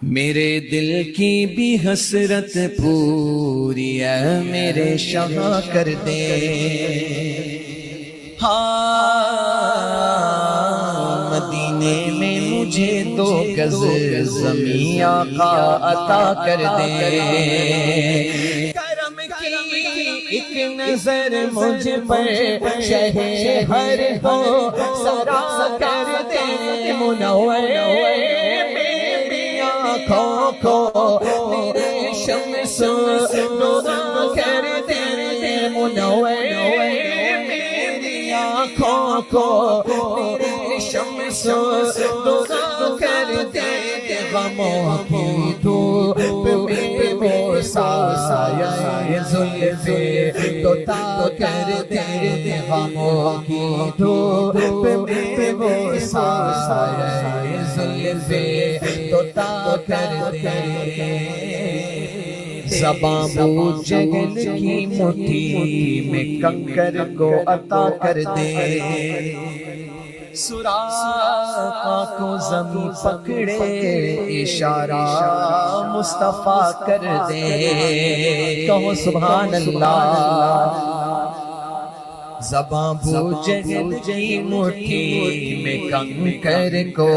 میرے دل کی بھی حسرت پوری ہے میرے شاہ کر دے، ہاں مدینے میں مجھے 2 گز زمین آقا عطا کر دے، کرم کی ایک نظر مجھ پر شہر کو سرا کر دے، منور کو میرے شمس نورا کر دے، منور میری آنکھوں کو میرے شمس نورا کر دے، غموں کی دھوپ میں وہ سایہ زلف دوتا کر دے، غموں کی دھوپ میں وہ سایہ زلف دوتا کر دے، زباں بو جہل کی مٹھی میں کنکر کو عطا کر دے، سراقہ کو زمین پکڑے اشارہ مصطفیٰ کر دے، کہو سبحان اللہ، زباں بو جہل کی مٹھی میں کنکر کو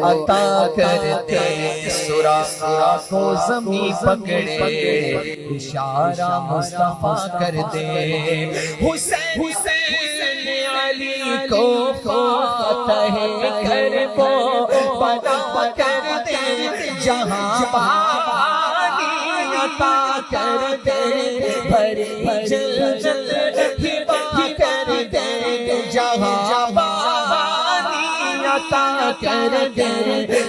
عطا کر دے، سراقہ کو زمین پکڑے اشارہ مصطفیٰ کر دے، حسین علی کو فاتح کر کو بنا کر دے، جہاں پانی عطا کر دے، بھری جلجل ہبا کر دے، جہاں پانی عطا کر دے،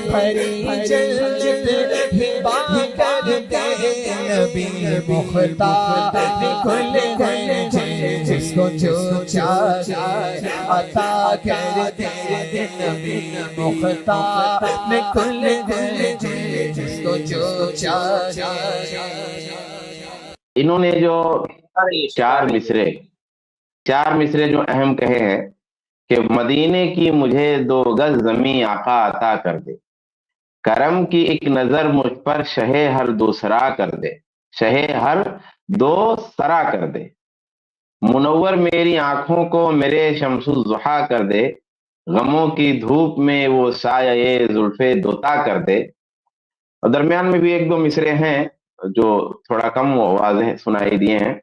بھری جلجل ہبا کر دے، نبی مختار کھل گئے جس کو جو چاہے عطا کر دے، نبی مختار کھل گئے جس کو جو چاہے۔ انہوں نے جو چار مصرے جو اہم کہے ہیں کہ مدینے کی مجھے 2 گز زمین آقا عطا کر دے، کرم کی ایک نظر مجھ پر شہ ہر دوسرا کر دے، شہ ہر دوسرا کر دے، منور میری آنکھوں کو میرے شمس الضحیٰ کر دے، غموں کی دھوپ میں وہ سایہ زلف دوتا کر دے۔ اور درمیان میں بھی 1-2 مصرے ہیں جو تھوڑا کم واضح سنائی دیے ہیں،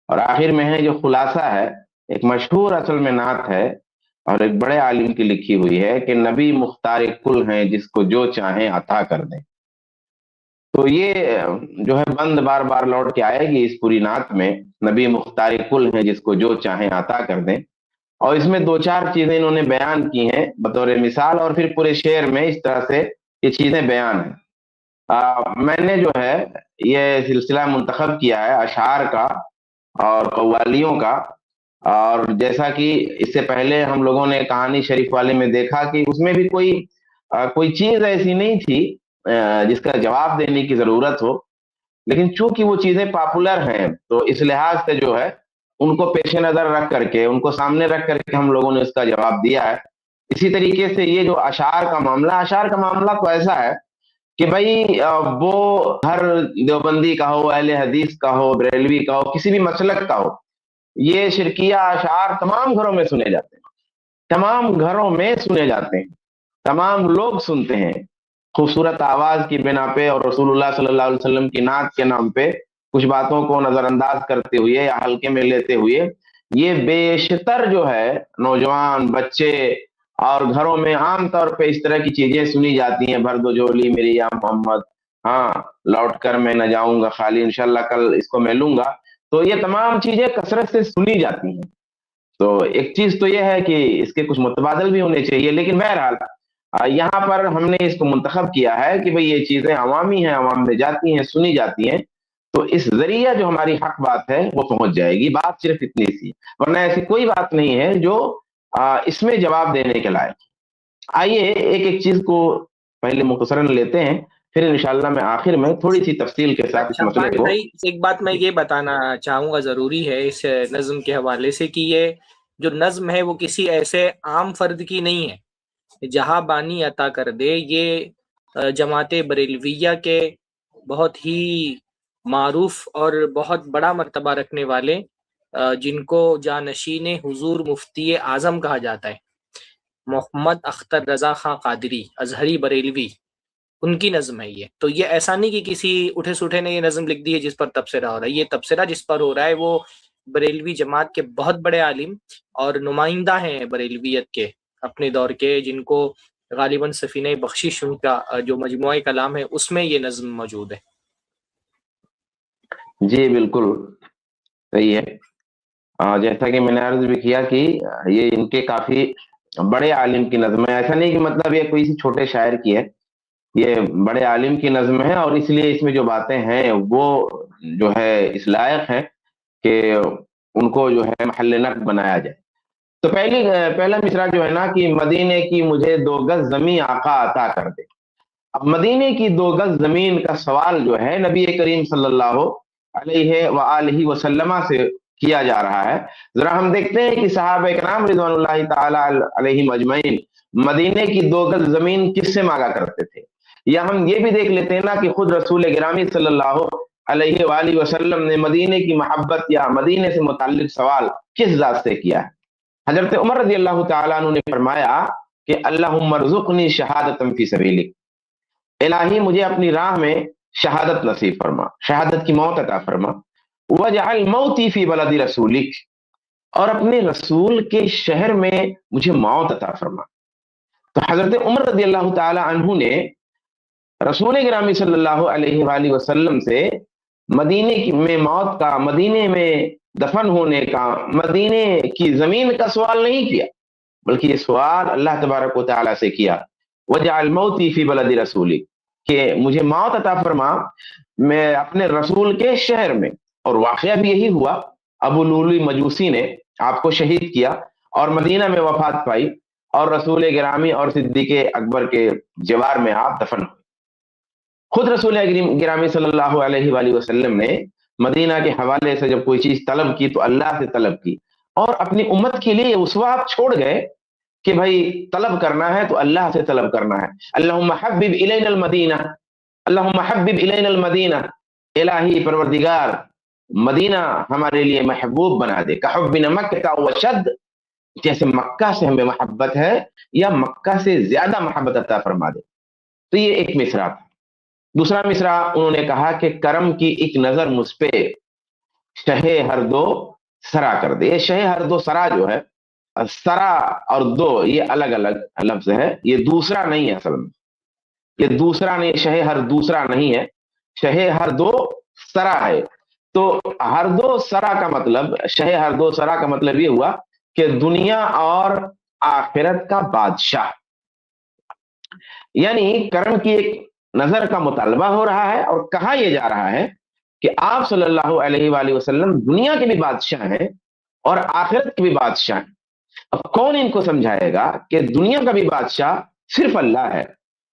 اور آخر میں ہے جو خلاصہ ہے، ایک مشہور اصل میں نعت ہے اور ایک بڑے عالم کی لکھی ہوئی ہے کہ نبی مختار کل ہیں جس کو جو چاہیں عطا کر دیں۔ تو یہ جو ہے بند بار بار لوٹ کے آئے گی اس پوری نعت میں، نبی مختار کل ہیں جس کو جو چاہیں عطا کر دیں، اور اس میں 2-4 چیزیں انہوں نے بیان کی ہیں بطور مثال، اور پھر پورے شعر میں اس طرح سے یہ چیزیں بیان ہیں۔ میں نے جو ہے یہ سلسلہ منتخب کیا ہے اشعار کا اور قوالیوں کا، اور جیسا کہ اس سے پہلے ہم لوگوں نے کہانی شریف والے میں دیکھا کہ اس میں بھی کوئی چیز ایسی نہیں تھی جس کا جواب دینے کی ضرورت ہو، لیکن چونکہ وہ چیزیں پاپولر ہیں تو اس لحاظ سے جو ہے ان کو پیش نظر رکھ کر کے، ان کو سامنے رکھ کر کے ہم لوگوں نے اس کا جواب دیا ہے۔ اسی طریقے سے یہ جو اشعار کا معاملہ تو ایسا ہے کہ بھائی وہ ہر دیوبندی کا ہو، اہل حدیث کا ہو، بریلوی کا ہو، کسی بھی مسلک کا ہو، یہ شرکیہ اشعار تمام گھروں میں سنے جاتے ہیں، تمام گھروں میں سنے جاتے ہیں، تمام لوگ سنتے ہیں، خوبصورت آواز کی بنا پہ اور رسول اللہ صلی اللہ علیہ وسلم کی نعت کے نام پہ کچھ باتوں کو نظر انداز کرتے ہوئے یا ہلکے میں لیتے ہوئے یہ بیشتر جو ہے نوجوان بچے اور گھروں میں عام طور پہ اس طرح کی چیزیں سنی جاتی ہیں، بھر دو جھولی میری یا محمد، ہاں لوٹ کر میں نہ جاؤں گا خالی، انشاءاللہ کل اس کو میں لوں گا، تو یہ تمام چیزیں کثرت سے سنی جاتی ہیں۔ تو ایک چیز تو یہ ہے کہ اس کے کچھ متبادل بھی ہونے چاہیے، لیکن بہرحال یہاں پر ہم نے اس کو منتخب کیا ہے کہ بھئی یہ چیزیں عوامی ہیں، عوام میں جاتی ہیں، سنی جاتی ہیں، تو اس ذریعہ جو ہماری حق بات ہے وہ پہنچ جائے گی، بات صرف اتنی سی، ورنہ ایسی کوئی بات نہیں ہے جو اس میں جواب دینے کے لائق۔ آئیے ایک چیز کو پہلے مختصراً لیتے ہیں، پھر انشاءاللہ میں آخر میں تھوڑی سی تفصیل کے ساتھ اس مسئلے کو۔ ایک بات میں یہ بتانا چاہوں گا ضروری ہے اس نظم کے حوالے سے کہ یہ جو نظم ہے وہ کسی ایسے عام فرد کی نہیں ہے، جہاں بانی عطا کر دے، یہ جماعت بریلویہ کے بہت ہی معروف اور بہت بڑا مرتبہ رکھنے والے جن کو جانشین حضور مفتی اعظم کہا جاتا ہے، محمد اختر رضا خان قادری ازہری بریلوی، ان کی نظم ہے یہ۔ تو یہ ایسا نہیں کہ کسی اٹھے سٹھے نے یہ نظم لکھ دی ہے جس پر تبصرہ ہو رہا ہے، یہ تبصرہ جس پر ہو رہا ہے وہ بریلوی جماعت کے بہت بڑے عالم اور نمائندہ ہیں بریلویت کے اپنے دور کے، جن کو غالباً سفینہ بخشش ان کا جو مجموعہ کلام ہے اس میں یہ نظم موجود ہے۔ جی بالکل صحیح ہے۔ جیسا کہ میں نے عرض بھی کیا کہ یہ ان کے کافی بڑے عالم کی نظم ہے، ایسا نہیں کہ مطلب یہ کوئی چھوٹے شاعر کی ہے، یہ بڑے عالم کی نظم ہے، اور اس لیے اس میں جو باتیں ہیں وہ جو ہے اس لائق ہے کہ ان کو جو ہے محل نقد بنایا جائے۔ تو پہلا مصرع جو ہے نا کہ مدینے کی مجھے 2 گز زمین آقا عطا کر دے۔ اب مدینے کی 2 گز زمین کا سوال جو ہے نبی کریم صلی اللہ علیہ وآلہ وسلم سے کیا جا رہا ہے۔ ذرا ہم دیکھتے ہیں کہ صحابہ کرام رضوان اللہ تعالی علیہم اجمعین مدینے کی 2 گز زمین کس سے مانگا کرتے تھے، یا ہم یہ بھی دیکھ لیتے ہیں نا کہ خود رسول گرامی صلی اللہ علیہ وآلہ وسلم نے مدینے کی محبت یا مدینے سے متعلق سوال کس ذات سے کیا ہے۔ حضرت عمر رضی اللہ تعالیٰ عنہ نے فرمایا کہ اللہم ارزقنی شہادتا فی سبیلک، الہی مجھے اپنی راہ میں شہادت نصیب فرما، شہادت کی موت عطا فرما، وجعل موتی فی بلد رسولک، اور اپنے رسول کے شہر میں مجھے موت عطا فرما۔ تو حضرت عمر رضی اللہ تعالی عنہ نے رسول گرامی صلی اللہ علیہ وآلہ وسلم سے مدینے میں موت کا، مدینے میں دفن ہونے کا، مدینے کی زمین کا سوال نہیں کیا، بلکہ یہ سوال اللہ تبارک و تعالی سے کیا، وجعل موتی فی بلد رسولک، کہ مجھے موت عطا فرما میں اپنے رسول کے شہر میں۔ اور واقعہ بھی یہی ہوا، ابو لولو مجوسی نے آپ کو شہید کیا اور مدینہ میں وفات پائی، اور رسول گرامی اور صدیق اکبر کے جوار میں آپ دفن ہوئے۔ خود رسول گرامی صلی اللہ علیہ وآلہ وسلم نے مدینہ کے حوالے سے جب کوئی چیز طلب کی تو اللہ سے طلب کی، اور اپنی امت کے لیے اسوہ آپ چھوڑ گئے کہ بھائی طلب کرنا ہے تو اللہ سے طلب کرنا ہے۔ اللہم حبب الینا المدینہ، اللہم حبب الینا المدینہ، الہی پروردگار مدینہ ہمارے لیے محبوب بنا دے، کحبنا مکہ وشد، جیسے مکہ سے ہمیں محبت ہے یا مکہ سے زیادہ محبت عطا فرما دے۔ تو یہ ایک مصرع تھا۔ دوسرا مصرع انہوں نے کہا کہ کرم کی ایک نظر مجھ پہ شہ ہر دو سرا کر دے۔ یہ شہ ہر دو سرا جو ہے، سرا اور دو یہ الگ الگ لفظ ہے، یہ دوسرا نہیں ہے، اصل میں یہ دوسرا نہیں، شہ ہر دوسرا نہیں ہے، شہ ہر دو سرا ہے۔ تو ہر دو سرا کا مطلب، شہ ہر دو سرا کا مطلب یہ ہوا کہ دنیا اور آخرت کا بادشاہ، یعنی کرم کی ایک نظر کا مطالبہ ہو رہا ہے، اور کہا یہ جا رہا ہے کہ آپ صلی اللہ علیہ وآلہ وسلم دنیا کے بھی بادشاہ ہیں اور آخرت کے بھی بادشاہ ہیں۔ اب کون ان کو سمجھائے گا کہ دنیا کا بھی بادشاہ صرف اللہ ہے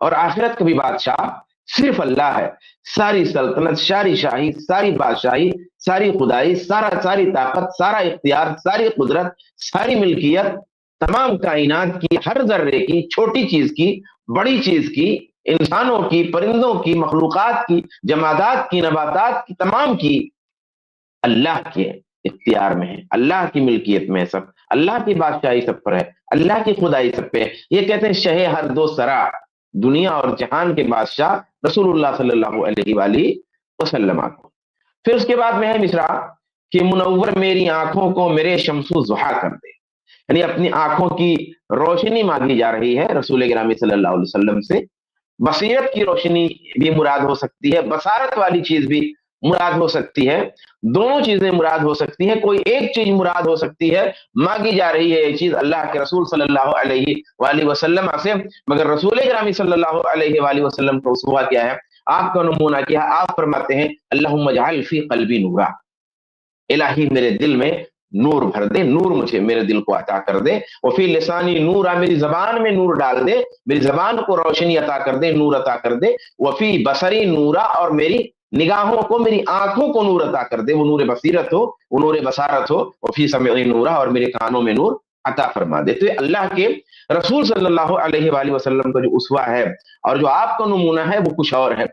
اور آخرت کا بھی بادشاہ صرف اللہ ہے۔ ساری سلطنت، ساری شاہی، ساری بادشاہی، ساری خدائی، ساری طاقت، سارا اختیار، ساری قدرت، ساری ملکیت، تمام کائنات کی، ہر ذرے کی، چھوٹی چیز کی، بڑی چیز کی، انسانوں کی، پرندوں کی، مخلوقات کی، جمادات کی، نباتات کی، تمام کی اللہ کے اختیار میں ہے، اللہ کی ملکیت میں ہے، سب اللہ کی بادشاہی سب پر ہے، اللہ کی خدائی سب پہ ہے۔ یہ کہتے ہیں شہ ہر دو سرا، دنیا اور جہان کے بادشاہ رسول اللہ صلی اللہ علیہ وآلہ وسلم کو۔ پھر اس کے بعد میں ہے مصرع کہ منور میری آنکھوں کو میرے شمس و ضحیٰ کر دے، یعنی اپنی آنکھوں کی روشنی مانگی جا رہی ہے رسول گرامی صلی اللہ علیہ وسلم سے۔ بصیرت کی روشنی بھی مراد ہو سکتی ہے، بصارت والی چیز بھی مراد ہو سکتی ہے، دونوں چیزیں مراد ہو سکتی ہیں، کوئی ایک چیز مراد ہو سکتی ہے، مانگی جا رہی ہے یہ چیز اللہ کے رسول صلی اللہ علیہ وآلہ وسلم سے، مگر رسول گرامی صلی اللہ علیہ وآلہ وسلم کا اسوہ کیا ہے، آپ کا نمونہ کیا ہے؟ آپ فرماتے ہیں اللہم اجعل فی قلبی نورا، الہی میرے دل میں نور بھر دے، نور مجھے میرے دل کو عطا کر دے، وفی لسانی نورا، میری زبان میں نور ڈال دے، میری زبان کو روشنی عطا کر دے، نور عطا کر دے، وفی بصری نورا، اور میری نگاہوں کو، میری آنکھوں کو نور عطا کر دے، وہ نور بصیرت ہو، وہ نور بصارت ہو، وفی سمعی نورا، اور میرے کانوں میں نور عطا فرما دے. تو یہ اللہ کے رسول صلی اللہ علیہ وآلہ وسلم کا جو اسوہ ہے اور جو آپ کا نمونہ ہے وہ کچھ اور ہے.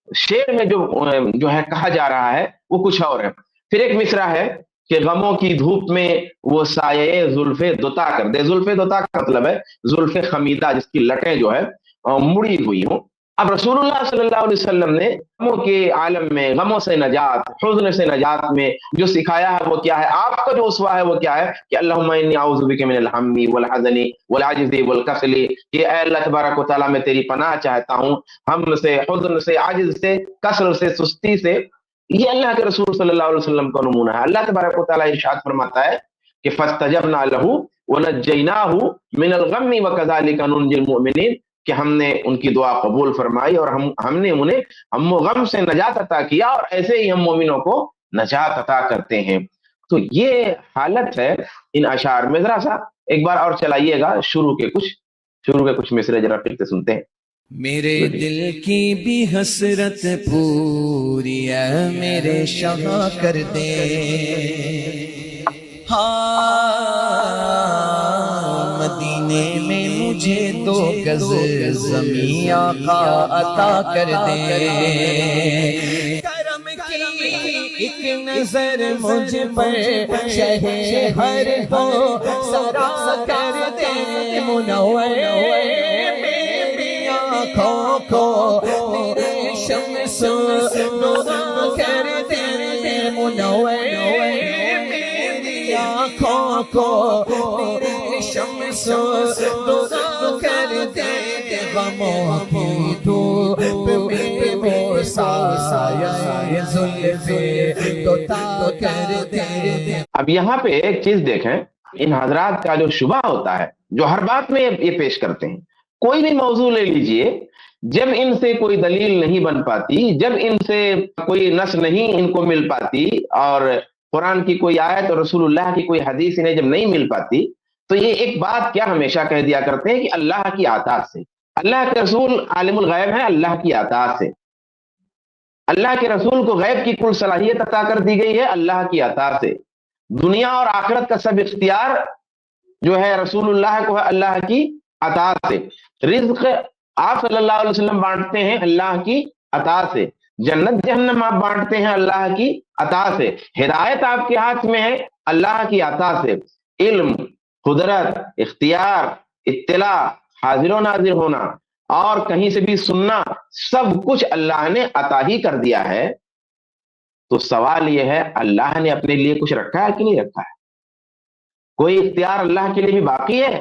شعر میں جو ہے کہا جا رہا ہے وہ کچھ اور ہے. پھر ایک مصرع ہے کہ غموں کی دھوپ میں وہ سایہ زلف دوتا کر دے. زلف دوتا کا مطلب ہے زلف خمیدہ، جس کی لٹیں جو ہے مڑی ہوئی ہوں. اب رسول اللہ صلی اللہ علیہ وسلم نے غموں کے عالم میں، غموں سے نجات، حزن سے نجات میں جو سکھایا ہے وہ کیا ہے؟ آپ کا جو اسوہ ہے وہ کیا ہے؟ کہ اللہم انی اعوذ بک من الہم والحزن والعجز والکسل، کہ اے اللہ تبارک و تعالیٰ میں تیری پناہ چاہتا ہوں ہم سے، حزن سے، عجز سے، کسل سے، سستی سے. یہ اللہ کے رسول صلی اللہ علیہ وسلم کا نمونہ ہے. اللہ تبارک و تعالیٰ ارشاد فرماتا ہے کہ فاستجبنا لہ ونجیناہ من الغم وکذالک ننجی المؤمنین، کہ ہم نے ان کی دعا قبول فرمائی اور ہم نے انہیں ہم و غم سے نجات عطا کیا، اور ایسے ہی ہم مومنوں کو نجات عطا کرتے ہیں. تو یہ حالت ہے ان اشعار میں. ذرا سا ایک بار اور چلائیے گا شروع کے کچھ مصرے ذرا پھر سے سنتے ہیں. میرے دل کی بھی حسرت پوری ہے میرے شاہ کر دے، مدینے میں مجھے 2 گز زمین آقا عطا کر دے. کرم کی ایک نظر مجھ پر شہ ہر ہو سرا کر دے، منور میری آنکھوں کو میرے شمس نور کر دے، منور آنکھوں کو میرے شمس نور کر دے، غموں کی دھوپ میں وہ سایہ زلف دوتا کر دے. اب یہاں پہ ایک چیز دیکھیں، ان حضرات کا جو شبہ ہوتا ہے، جو ہر بات میں یہ پیش کرتے ہیں، کوئی بھی موضوع لے لیجئے، جب ان سے کوئی دلیل نہیں بن پاتی، جب ان سے کوئی نص نہیں ان کو مل پاتی، اور قرآن کی کوئی آیت اور رسول اللہ کی کوئی حدیث انہیں جب نہیں مل پاتی، تو یہ ایک بات کیا ہمیشہ کہہ دیا کرتے ہیں کہ اللہ کی عطا سے. اللہ کے رسول عالم الغیب ہیں، اللہ کی عطا سے. اللہ کے رسول کو غیب کی کل صلاحیت عطا کر دی گئی ہے اللہ کی عطا سے. دنیا اور آخرت کا سب اختیار جو ہے رسول اللہ کو ہے اللہ کی عطا سے. رزق آپ صلی اللہ علیہ وسلم بانٹتے ہیں اللہ کی عطا سے. جنت جہنم آپ بانٹتے ہیں اللہ کی عطا سے. ہدایت آپ کے ہاتھ میں ہے اللہ کی عطا سے. علم، قدرت، اختیار، اطلاع، حاضر و ناظر ہونا اور کہیں سے بھی سننا، سب کچھ اللہ نے عطا ہی کر دیا ہے. تو سوال یہ ہے، اللہ نے اپنے لیے کچھ رکھا ہے کہ نہیں رکھا ہے؟ کوئی اختیار اللہ کے لیے بھی باقی ہے؟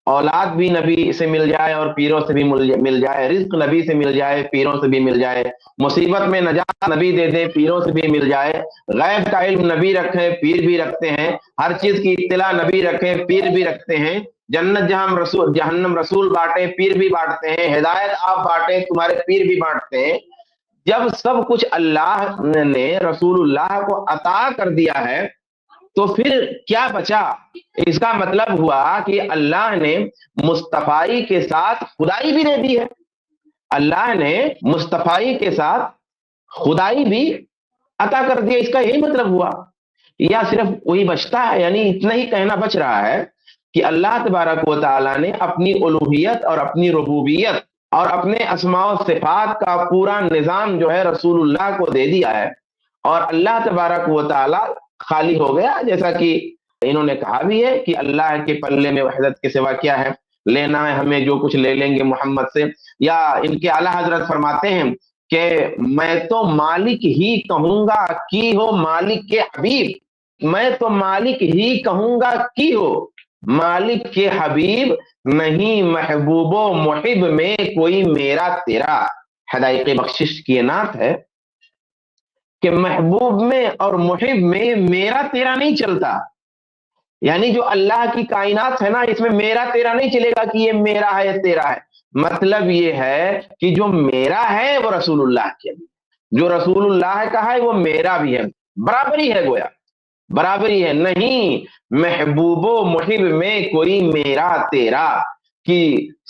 اولاد بھی نبی سے مل جائے اور پیروں سے بھی مل جائے، رزق نبی سے مل جائے، پیروں سے بھی مل جائے، مصیبت میں نجات نبی دے دے، پیروں سے بھی مل جائے، غیب کا علم نبی رکھے، پیر بھی رکھتے ہیں، ہر چیز کی اطلاع نبی رکھے، پیر بھی رکھتے ہیں، جنت جہنم رسول بانٹے، پیر بھی بانٹتے ہیں، ہدایت آپ بانٹے، تمہارے پیر بھی بانٹتے ہیں. جب سب کچھ اللہ نے رسول اللہ کو عطا کر دیا ہے تو پھر کیا بچا؟ اس کا مطلب ہوا کہ اللہ نے مصطفی کے ساتھ خدائی بھی دے دی ہے. اللہ نے مصطفی کے ساتھ خدائی بھی عطا کر دیا. اس کا یہی مطلب ہوا، یا صرف وہی بچتا ہے؟ یعنی اتنا ہی کہنا بچ رہا ہے کہ اللہ تبارک و تعالیٰ نے اپنی الوہیت اور اپنی ربوبیت اور اپنے اسماء و صفات کا پورا نظام جو ہے رسول اللہ کو دے دیا ہے، اور اللہ تبارک و تعالیٰ خالی ہو گیا. جیسا کہ انہوں نے کہا بھی ہے کہ اللہ کے پلے میں وحدت کے سوا کیا ہے، لینا ہے ہمیں جو کچھ لے لیں گے محمد سے. یا ان کے اعلیٰ حضرت فرماتے ہیں کہ میں تو مالک ہی کہوں گا کی ہو مالک کے حبیب، میں تو مالک ہی کہوں گا کی ہو مالک کے حبیب، نہیں محبوب و محب میں کوئی میرا تیرا. حدائق بخشش کی نعت ہے کہ محبوب میں اور محب میں میرا تیرا نہیں چلتا. یعنی جو اللہ کی کائنات ہے نا، اس میں میرا تیرا نہیں چلے گا کہ یہ میرا ہے یہ تیرا ہے. مطلب یہ ہے کہ جو میرا ہے وہ رسول اللہ کے، جو رسول اللہ کا ہے وہ میرا بھی ہے. برابری ہے، گویا برابری ہے. نہیں محبوب و محب میں کوئی میرا تیرا، کہ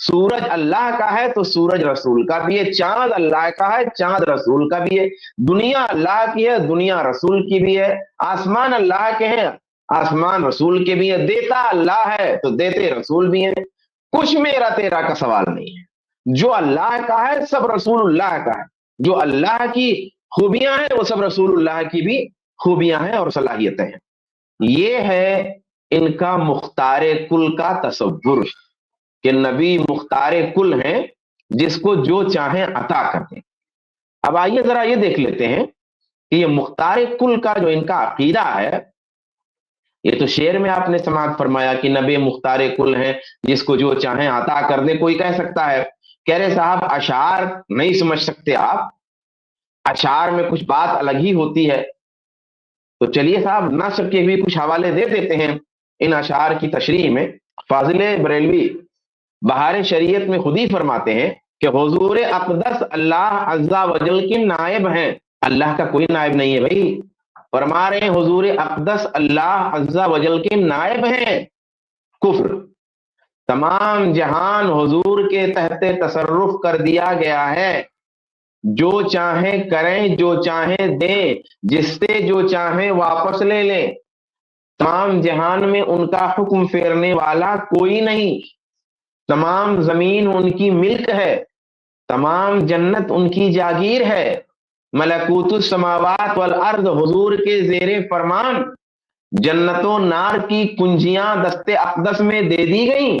سورج اللہ کا ہے تو سورج رسول کا بھی ہے، چاند اللہ کا ہے چاند رسول کا بھی ہے، دنیا اللہ کی ہے دنیا رسول کی بھی ہے، آسمان اللہ کے ہیں آسمان رسول کے بھی ہے، دیتا اللہ ہے تو دیتے رسول بھی ہیں، کچھ میرا تیرا کا سوال نہیں ہے، جو اللہ کا ہے سب رسول اللہ کا ہے، جو اللہ کی خوبیاں ہیں وہ سب رسول اللہ کی بھی خوبیاں ہیں اور صلاحیتیں ہیں۔ یہ ہے ان کا مختار کل کا تصور کہ نبی مختار کل ہیں جس کو جو چاہیں عطا کر دیں۔ اب آئیے ذرا یہ دیکھ لیتے ہیں کہ یہ مختار کل کا جو ان کا عقیدہ ہے، یہ تو شعر میں آپ نے سماعت فرمایا کہ نبی مختار کل ہیں جس کو جو چاہیں عطا کر دیں، کوئی کہہ سکتا ہے، کہہ رہے صاحب اشعار نہیں سمجھ سکتے آپ، اشعار میں کچھ بات الگ ہی ہوتی ہے، تو چلیے صاحب نثر کے بھی کچھ حوالے دے دیتے ہیں ان اشعار کی تشریح میں۔ فاضل بریلوی بہار شریعت میں خود ہی فرماتے ہیں کہ حضور اقدس اللہ عز و جل کے نائب ہیں، اللہ کا کوئی نائب نہیں ہے بھائی، فرما رہے ہیں حضور اقدس اللہ عز و جل کے نائب ہیں۔ کفر، تمام جہان حضور کے تحت تصرف کر دیا گیا ہے، جو چاہیں کریں جو چاہیں دیں، جس سے جو چاہیں واپس لے لیں، تمام جہان میں ان کا حکم پھیرنے والا کوئی نہیں، تمام زمین ان کی ملک ہے، تمام جنت ان کی جاگیر ہے، ملکوت السماوات والارض حضور کے زیر فرمان، جنت و نار کی کنجیاں دست اقدس میں دے دی گئیں،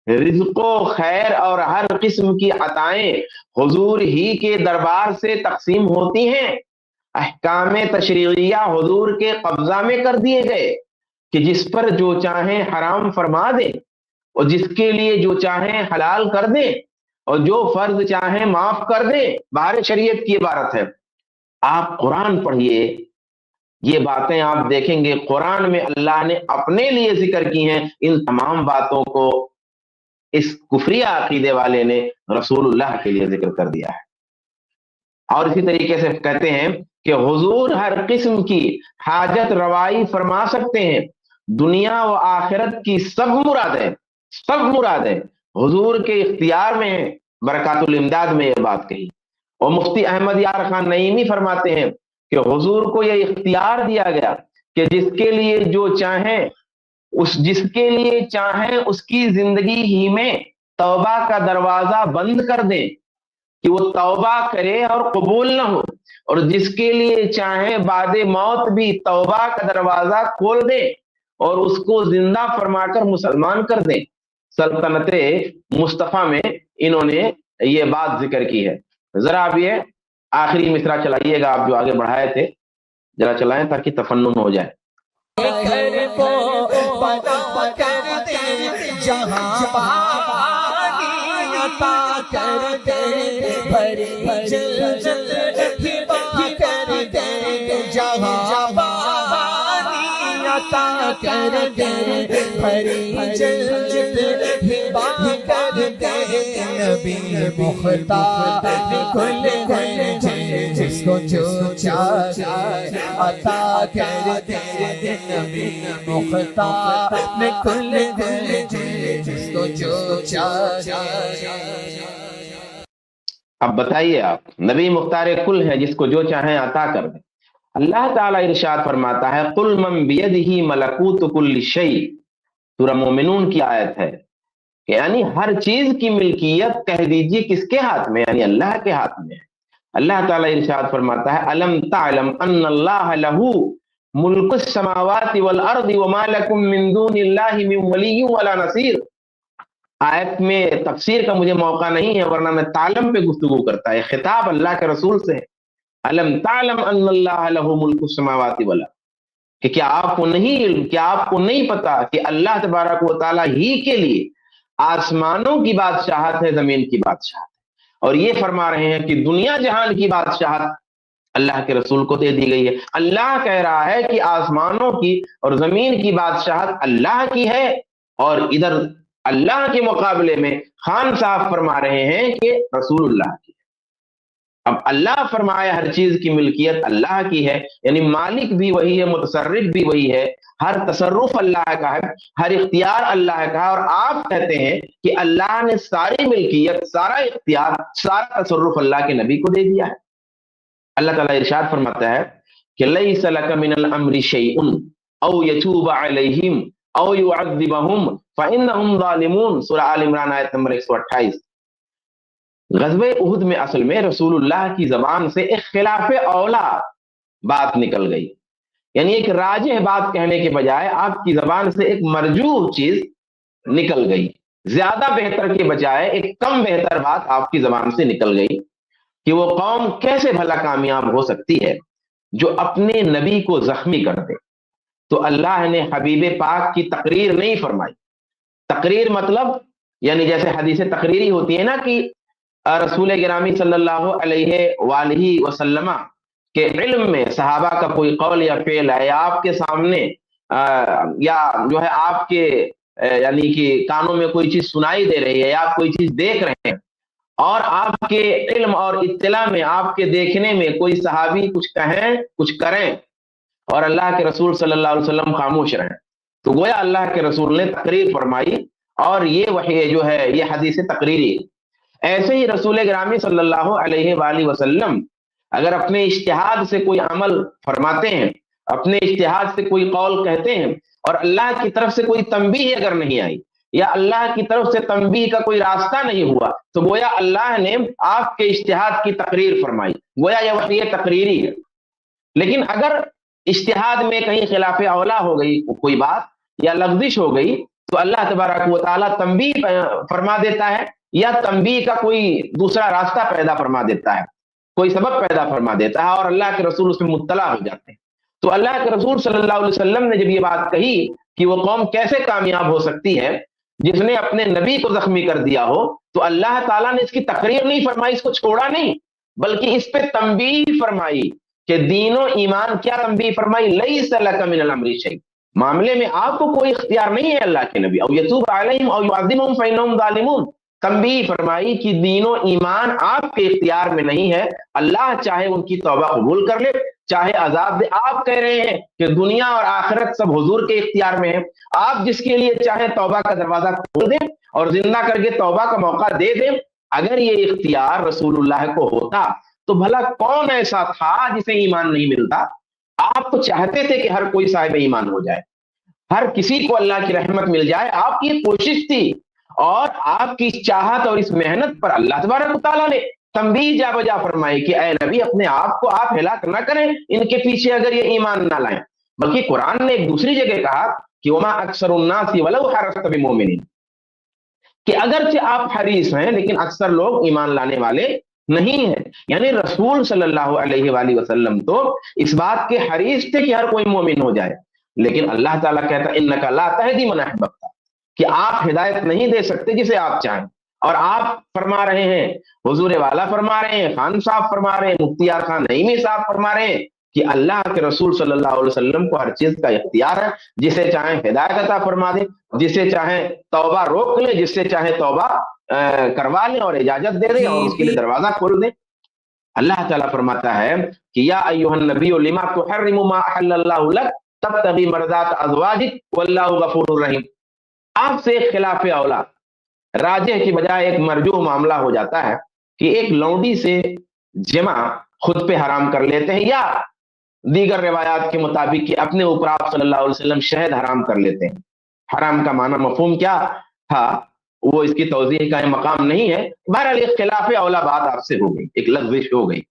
رزق و خیر اور ہر قسم کی عطائیں حضور ہی کے دربار سے تقسیم ہوتی ہیں، احکام تشریعیہ حضور کے قبضہ میں کر دیے گئے کہ جس پر جو چاہیں حرام فرما دیں اور جس کے لیے جو چاہیں حلال کر دیں اور جو فرض چاہیں معاف کر دیں۔ بہار شریعت کی عبارت ہے، آپ قرآن پڑھیے، یہ باتیں آپ دیکھیں گے قرآن میں اللہ نے اپنے لیے ذکر کی ہیں، ان تمام باتوں کو اس کفری عقیدے والے نے رسول اللہ کے لیے ذکر کر دیا ہے۔ اور اسی طریقے سے کہتے ہیں کہ حضور ہر قسم کی حاجت روائی فرما سکتے ہیں، دنیا و آخرت کی سب مرادیں حضور کے اختیار میں ہیں۔ برکات الامداد میں یہ بات کہی، اور مفتی احمد یار خان نعیمی فرماتے ہیں کہ حضور کو یہ اختیار دیا گیا کہ جس کے لیے جو چاہیں اس کی زندگی ہی میں توبہ کا دروازہ بند کر دیں کہ وہ توبہ کرے اور قبول نہ ہو، اور جس کے لیے چاہیں بعد موت بھی توبہ کا دروازہ کھول دیں اور اس کو زندہ فرما کر مسلمان کر دیں۔ سلطنت مصطفیٰ میں انہوں نے یہ بات ذکر کی ہے۔ ذرا آپ یہ آخری مصرع چلائیے گا، آپ جو آگے بڑھائے تھے ذرا چلائیں تاکہ تفنن ہو جائے۔ گھر کو بنا کر دے، جہاں پانی عطا کر دے، بھری جلجل ہبا کر دے، جہاں پانی عطا کر دے، بھری جلجل ہبا کر دے، نبی مختار کل ہے جس کو جو چاہے عطا کر دے، نبی مختار کل ہے جس کو جو چاہے۔ اب بتائیے آپ، نبی مختار کل ہے جس کو جو چاہیں عطا کر دیں۔ اللہ تعالیٰ ارشاد فرماتا ہے قل من بیدہ ملکوت کل شیء، سورہ مومنون کی آیت ہے کہ یعنی ہر چیز کی ملکیت کہہ دیجیے کس کے ہاتھ میں، یعنی اللہ کے ہاتھ میں ہے۔ اللہ تعالیٰ ارشاد فرماتا ہے الم تعلم ان اللہ لہ ملک السماوات والارض وما لکم من دون اللہ من ولی ولا نصیر۔ آیت میں تفسیر کا مجھے موقع نہیں ہے ورنہ میں تعلم پہ گفتگو کرتا ہے، خطاب اللہ کے رسول سے ہے۔ الم تعلم ان اللہ لہ ملک السماوات والارض، کہ کیا آپ کو نہیں پتا کہ اللہ تبارک و تعالیٰ ہی کے لیے آسمانوں کی بادشاہت ہے، زمین کی بادشاہت ہے، اور یہ فرما رہے ہیں کہ دنیا جہان کی بادشاہت اللہ کے رسول کو دے دی گئی ہے۔ اللہ کہہ رہا ہے کہ آسمانوں کی اور زمین کی بادشاہت اللہ کی ہے، اور ادھر اللہ کے مقابلے میں خان صاحب فرما رہے ہیں کہ رسول اللہ کی ہے۔ اب اللہ فرمایا ہر چیز کی ملکیت اللہ کی ہے، یعنی مالک بھی وہی ہے، متصرف بھی وہی ہے، ہر تصرف اللہ کا ہے، ہر اختیار اللہ کا ہے، اور آپ کہتے ہیں کہ اللہ نے ساری ملکیت، سارا اختیار، سارا تصرف اللہ کے نبی کو دے دیا ہے۔ اللہ تعالیٰ ارشاد فرماتا ہے کہ لیس لک من الامر شیء، او یتوب علیہم او یعذبہم فانہم ظالمون، سورہ آل عمران آیت نمبر 128۔ غزوہ احد میں اصل میں رسول اللہ کی زبان سے ایک خلاف اولا بات نکل گئی، یعنی ایک راجح بات کہنے کے بجائے آپ کی زبان سے ایک مرجوح چیز نکل گئی، زیادہ بہتر کے بجائے ایک کم بہتر بات آپ کی زبان سے نکل گئی کہ وہ قوم کیسے بھلا کامیاب ہو سکتی ہے جو اپنے نبی کو زخمی کر دے۔ تو اللہ نے حبیب پاک کی تقریر نہیں فرمائی۔ تقریر مطلب یعنی جیسے حدیث تقریری ہوتی ہے نا کہ رسول گرامی صلی اللہ علیہ وآلہ وسلم کے علم میں صحابہ کا کوئی قول یا فعل ہے، یا آپ کے سامنے یا جو ہے آپ کے یعنی کہ کانوں میں کوئی چیز سنائی دے رہی ہے یا آپ کوئی چیز دیکھ رہے ہیں، اور آپ کے علم اور اطلاع میں آپ کے دیکھنے میں کوئی صحابی کچھ کہیں کچھ کریں اور اللہ کے رسول صلی اللہ علیہ وسلم خاموش رہیں، تو گویا اللہ کے رسول نے تقریر فرمائی، اور یہ وحی جو ہے یہ حدیث تقریری۔ ایسے ہی رسول گرامی صلی اللہ علیہ وآلہ وسلم اگر اپنے اجتہاد سے کوئی عمل فرماتے ہیں، اپنے اجتہاد سے کوئی قول کہتے ہیں، اور اللہ کی طرف سے کوئی تنبیہ اگر نہیں آئی یا اللہ کی طرف سے تنبیہ کا کوئی راستہ نہیں ہوا، تو گویا اللہ نے آپ کے اجتہاد کی تقریر فرمائی، گویا یہ وحی تقریری ہے۔ لیکن اگر اجتہاد میں کہیں خلاف اولا ہو گئی کوئی بات یا لغزش ہو گئی، تو اللہ تبارک و تعالیٰ تنبیہ فرما دیتا ہے، یا تنبیہ کا کوئی دوسرا راستہ پیدا فرما دیتا ہے، کوئی سبب پیدا فرما دیتا ہے، اور اللہ کے رسول اس میں مطلع ہو جاتے ہیں۔ تو اللہ کے رسول صلی اللہ علیہ وسلم نے جب یہ بات کہی کہ وہ قوم کیسے کامیاب ہو سکتی ہے جس نے اپنے نبی کو زخمی کر دیا ہو، تو اللہ تعالیٰ نے اس کی تقریر نہیں فرمائی، اس کو چھوڑا نہیں، بلکہ اس پہ تنبیہ فرمائی کہ دین و ایمان، کیا تنبیہ فرمائی؟ لیس لک من الامر شیء، معاملے میں آپ کو کوئی اختیار نہیں ہے اللہ کے نبی، او یتوب علیہم او یعذبہم فانہم ظالمون، تنبیہ فرمائی کہ دین و ایمان آپ کے اختیار میں نہیں ہے، اللہ چاہے ان کی توبہ قبول کر لے، چاہے عذاب دے۔ آپ کہہ رہے ہیں کہ دنیا اور آخرت سب حضور کے اختیار میں ہے، آپ جس کے لیے چاہیں توبہ کا دروازہ کھول دیں اور زندہ کر کے توبہ کا موقع دے دیں۔ اگر یہ اختیار رسول اللہ کو ہوتا تو بھلا کون ایسا تھا جسے ایمان نہیں ملتا؟ آپ تو چاہتے تھے کہ ہر کوئی صاحب ایمان ہو جائے، ہر کسی کو اللہ کی رحمت مل جائے، آپ کی کوشش تھی، اور آپ کی چاہت اور اس محنت پر اللہ تبارک و تعالیٰ نے تنبیہ جا بجا فرمائی کہ اے نبی اپنے آپ کو آپ ہلاک نہ کریں ان کے پیچھے اگر یہ ایمان نہ لائیں۔ بلکہ قرآن نے ایک دوسری جگہ کہا کہ وما اکثر الناس ولو حرصت بمؤمنین، کہ اگرچہ آپ حریص ہیں لیکن اکثر لوگ ایمان لانے والے نہیں ہیں۔ یعنی رسول صلی اللہ علیہ وآلہ وسلم تو اس بات کے حریص تھے کہ ہر کوئی مومن ہو جائے، لیکن اللہ تعالیٰ کہتا انک لا تہدی من احببت، کہ آپ ہدایت نہیں دے سکتے جسے آپ چاہیں۔ اور آپ فرما رہے ہیں، حضور والا فرما رہے ہیں، خان صاحب فرما رہے ہیں، مفتی یار خان نعیمی صاحب فرما رہے ہیں کہ اللہ کے رسول صلی اللہ علیہ وسلم کو ہر چیز کا اختیار ہے، جسے چاہیں ہدایت عطا فرما دیں، جسے چاہیں توبہ روک لیں، جس سے چاہیں توبہ کروا لیں اور اجازت دے دیں اور اس کے لیے دروازہ کھول دیں۔ اللہ تعالیٰ فرماتا ہے کہ یا ایھا النبی لما تحرم ما احل اللہ لک تبتغی مرضات ازواجک واللہ غفور رحیم۔ آپ سے ایک خلاف اولا راجح کی بجائے ایک مرجوح معاملہ ہو جاتا ہے کہ ایک لونڈی سے جمع خود پہ حرام کر لیتے ہیں، یا دیگر روایات کے مطابق کہ اپنے اوپر آپ صلی اللہ علیہ وسلم شہد حرام کر لیتے ہیں۔ حرام کا معنی مفہوم کیا تھا وہ اس کی توضیح کا مقام نہیں ہے، بہرحال ایک خلاف اولا بات آپ سے ہو گئی، ایک لغزش ہو گئی،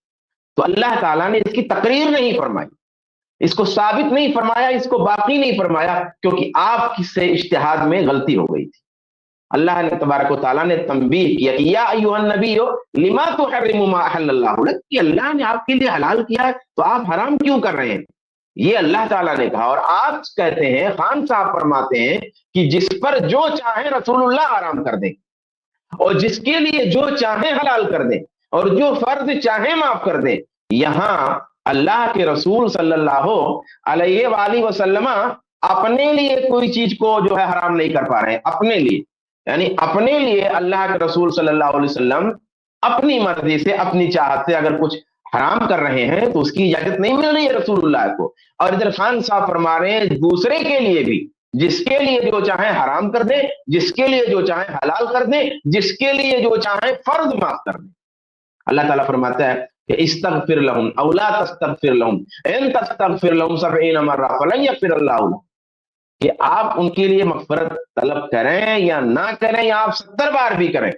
تو اللہ تعالیٰ نے اس کی تقریر نہیں فرمائی، اس کو ثابت نہیں فرمایا، اس کو باقی نہیں فرمایا، کیونکہ آپ سے اجتہاد میں غلطی ہو گئی تھی۔ اللہ نے تبارک و تعالیٰ نے تنبیہ کیا کہ یا ایھا النبی لما تحرم ما احل اللہ لک، کہ اللہ نے آپ کے لیے حلال کیا ہے تو آپ حرام کیوں کر رہے ہیں؟ یہ اللہ تعالیٰ نے کہا، اور آپ کہتے ہیں، خان صاحب فرماتے ہیں کہ جس پر جو چاہیں رسول اللہ حرام کر دیں، اور جس کے لیے جو چاہیں حلال کر دیں، اور جو فرض چاہیں معاف کر دیں۔ یہاں اللہ کے رسول صلی اللہ علیہ وآلہ وسلم اپنے لیے کوئی چیز کو جو ہے حرام نہیں کر پا رہے ہیں، اپنے لیے، یعنی اپنے لیے اللہ کے رسول صلی اللہ علیہ وسلم اپنی مرضی سے اپنی چاہت سے اگر کچھ حرام کر رہے ہیں تو اس کی اجازت نہیں مل رہی ہے رسول اللہ کو۔ اور ادھر خان صاحب فرما رہے ہیں دوسرے کے لیے بھی، جس کے لیے جو چاہیں حرام کر دیں، جس کے لیے جو چاہیں حلال کر دیں، جس کے لیے جو چاہیں فرض معاف کر دیں۔ اللہ تعالیٰ فرماتا ہے کہ استغفر لہم او لا تستغفر لہم ان تستغفر لہم 70 مرہ فلن یغفر اللہ لہم، کہ آپ ان کے لیے مغفرت طلب کریں یا نہ کریں یا آپ 70 بار بھی کریں،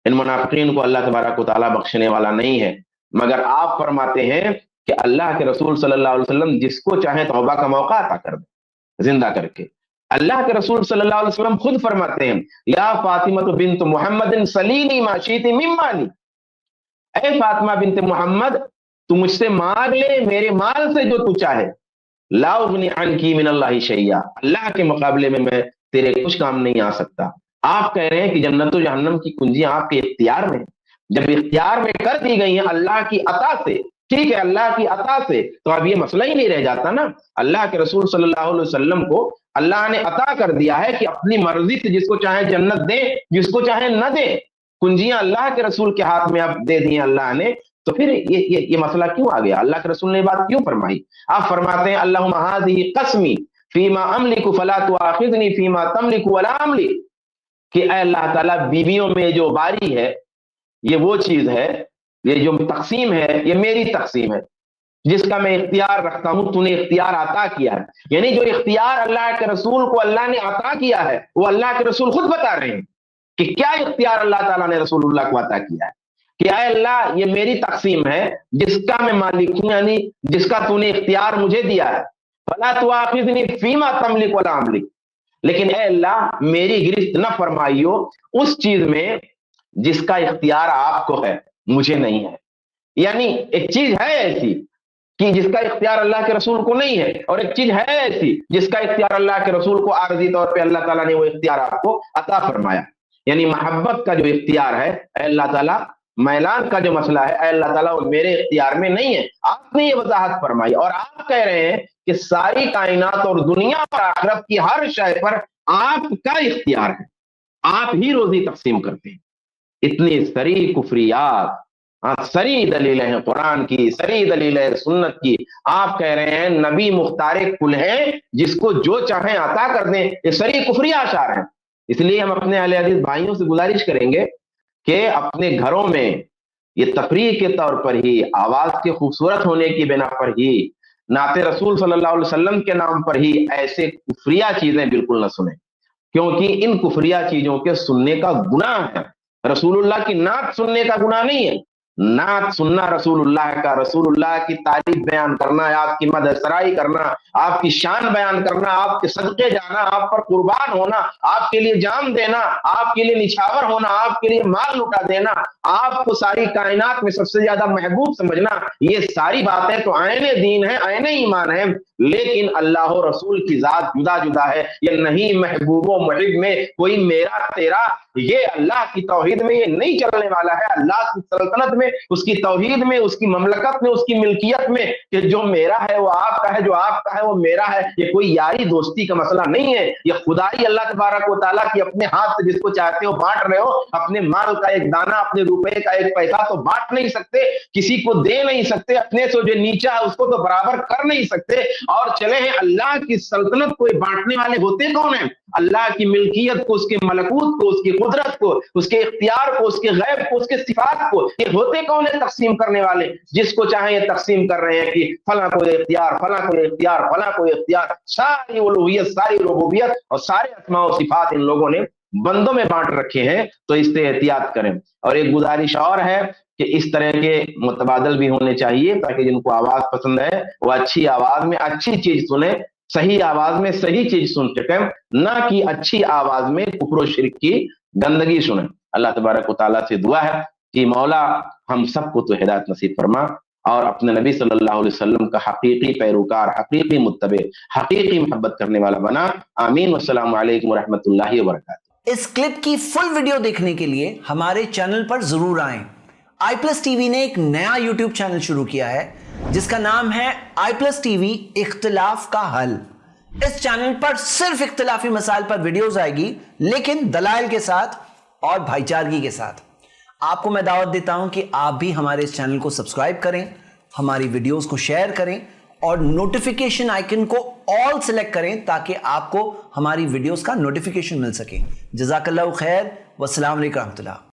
ان منافقین کو اللہ تبارک و تعالیٰ بخشنے والا نہیں ہے۔ مگر آپ فرماتے ہیں کہ اللہ کے رسول صلی اللہ علیہ وسلم جس کو چاہیں توبہ کا موقع عطا کر دیں زندہ کر کے۔ اللہ کے رسول صلی اللہ علیہ وسلم خود فرماتے ہیں یا فاطمہ بنت محمد سلینی ما شئت من مالی، اے فاطمہ بنت محمد تو مجھ سے مانگ لے میرے مال سے جو تو چاہے، لا اغنی عنکی من اللہ شیئا، اللہ کے مقابلے میں تیرے کچھ کام نہیں آ سکتا۔ آپ کہہ رہے ہیں کہ جنت و جہنم کی کنجیاں آپ کے اختیار میں ہیں، جب اختیار میں کر دی گئی ہیں اللہ کی عطا سے، ٹھیک ہے اللہ کی عطا سے، تو اب یہ مسئلہ ہی نہیں رہ جاتا نا۔ اللہ کے رسول صلی اللہ علیہ وسلم کو اللہ نے عطا کر دیا ہے کہ اپنی مرضی سے جس کو چاہے جنت دے، جس کو چاہے نہ دے، کنجیاں اللہ کے رسول کے ہاتھ میں اب دے دی ہیں اللہ نے، تو پھر یہ مسئلہ کیوں آ گیا؟ اللہ کے رسول نے بات کیوں فرمائی؟ آپ فرماتے ہیں اللہم ھذہ قسمی فیما املک فلا تؤاخذنی فیما تملک ولا املک، کہ اے اللہ تعالیٰ بیویوں میں جو باری ہے یہ وہ چیز ہے، یہ جو تقسیم ہے یہ میری تقسیم ہے، جس کا میں اختیار رکھتا ہوں تو نے اختیار عطا کیا ہے۔ یعنی جو اختیار اللہ کے رسول کو اللہ نے عطا کیا ہے وہ اللہ کے رسول خود بتا رہے ہیں کہ کیا اختیار اللہ تعالیٰ نے رسول اللہ کو عطا کیا ہے کہ اے اللہ یہ میری تقسیم ہے جس کا میں مالک ہوں، یعنی جس کا تو نے اختیار مجھے دیا ہے، فلا تؤاخذنی فیما تملک ولا املک، لیکن اے اللہ میری گرفت نہ فرمائیو اس چیز میں جس کا اختیار آپ کو ہے مجھے نہیں ہے۔ یعنی ایک چیز ہے ایسی کہ جس کا اختیار اللہ کے رسول کو نہیں ہے، اور ایک چیز ہے ایسی جس کا اختیار اللہ کے رسول کو عارضی طور پہ اللہ تعالیٰ نے وہ اختیار آپ کو عطا فرمایا۔ یعنی محبت کا جو اختیار ہے اے اللہ تعالیٰ، میلان کا جو مسئلہ ہے اے اللہ تعالیٰ وہ میرے اختیار میں نہیں ہے، آپ نے یہ وضاحت فرمائی، اور آپ کہہ رہے ہیں کہ ساری کائنات اور دنیا اور آخرت کی ہر شے پر آپ کا اختیار ہے، آپ ہی روزی تقسیم کرتے ہیں۔ اتنی سری کفریات، سری دلیلیں ہیں قرآن کی، سری دلیلیں ہیں سنت کی، آپ کہہ رہے ہیں نبی مختار کل ہیں جس کو جو چاہیں عطا کر دیں، یہ سری کفری اشعار ہیں۔ اس لیے ہم اپنے اہل حدیث بھائیوں سے گزارش کریں گے کہ اپنے گھروں میں یہ تفریح کے طور پر ہی، آواز کے خوبصورت ہونے کی بنا پر ہی، نعت رسول صلی اللہ علیہ وسلم کے نام پر ہی ایسے کفریہ چیزیں بالکل نہ سنیں، کیونکہ ان کفریہ چیزوں کے سننے کا گناہ ہے۔ رسول اللہ کی نعت سننے کا گناہ نہیں ہے، نعت سننا رسول اللہ کا، رسول اللہ کی تعریف بیان کرنا، آپ کی مدح سرائی کرنا، آپ کی شان بیان کرنا، آپ کے صدقے جانا، آپ پر قربان ہونا، آپ کے لیے جان دینا، آپ کے لیے نچھاور ہونا، آپ کے لیے مال لٹا دینا، آپ کو ساری کائنات میں سب سے زیادہ محبوب سمجھنا، یہ ساری باتیں تو عین دین ہے، عین ایمان ہے، لیکن اللہ و رسول کی ذات جدا جدا ہے۔ یہ نہیں محبوب و محب میں کوئی میرا تیرا، یہ اللہ کی توحید میں یہ نہیں چلنے والا ہے، اللہ کی سلطنت میں، اس کی توحید میں، اس کی مملکت میں، اس کی ملکیت میں، کہ جو میرا ہے وہ آپ کا ہے، جو آپ کا ہے وہ میرا ہے۔ یہ کوئی یاری دوستی کا مسئلہ نہیں ہے، یہ خدائی اللہ تبارک و تعالیٰ کی اپنے ہاتھ سے جس کو چاہتے ہو بانٹ رہے ہو، اپنے مال کا ایک دانہ، اپنے روپے کا ایک پیسہ تو بانٹ نہیں سکتے، کسی کو دے نہیں سکتے، اپنے سے جو نیچا ہے اس کو تو برابر کر نہیں سکتے، اور چلے ہیں اللہ کی سلطنت کو بانٹنے والے ہوتے کون ہیں؟ اللہ کی ملکیت کو، اس کے ملکوت کو، اس کی قدرت کو، اس کے اختیار کو، اس کے غیب کو، اس کے صفات کو، یہ ہوتے کون ہیں تقسیم کرنے والے؟ جس کو چاہیں یہ تقسیم کر رہے ہیں کہ فلاں کو اختیار، فلاں کو اختیار، فلاں کو اختیار، ساری الوہیت، ساری ربوبیت اور سارے اسماء و صفات ان لوگوں نے بندوں میں بانٹ رکھے ہیں، تو اس سے احتیاط کریں۔ اور ایک گزارش اور ہے کہ اس طرح کے متبادل بھی ہونے چاہیے تاکہ جن کو آواز پسند ہے وہ اچھی آواز میں اچھی چیز سنیں، صحیح آواز میں صحیح چیز سن سکیں، نہ کہ اچھی آواز میں کفر و شرک کی گندگی سنیں۔ اللہ تبارک و تعالیٰ سے دعا ہے کہ مولا ہم سب کو تو ہدایت نصیب فرما، اور اپنے نبی صلی اللہ علیہ وسلم کا حقیقی پیروکار، حقیقی متبع، حقیقی محبت کرنے والا بنا۔ آمین۔ والسلام علیکم ورحمۃ اللہ وبرکاتہ۔ اس کلپ کی فل ویڈیو دیکھنے کے لیے ہمارے چینل پر ضرور آئیں۔ آئی پلس ٹی وی نے ایک نیا یوٹیوب چینل شروع کیا ہے جس کا نام ہے آئی پلس ٹی وی اختلاف کا حل۔ اس چینل پر صرف اختلافی مسائل پر ویڈیوز آئے گی، لیکن دلائل کے ساتھ اور بھائی چارگی کے ساتھ۔ آپ کو میں دعوت دیتا ہوں کہ آپ بھی ہمارے اس چینل کو سبسکرائب کریں، ہماری ویڈیوز کو شیئر کریں اور نوٹیفیکیشن آئیکن کو آل سلیکٹ کریں تاکہ آپ کو ہماری ویڈیوز کا نوٹیفیکیشن مل سکے۔ جزاک اللہ خیر، والسلام علیکم ورحمۃ اللہ۔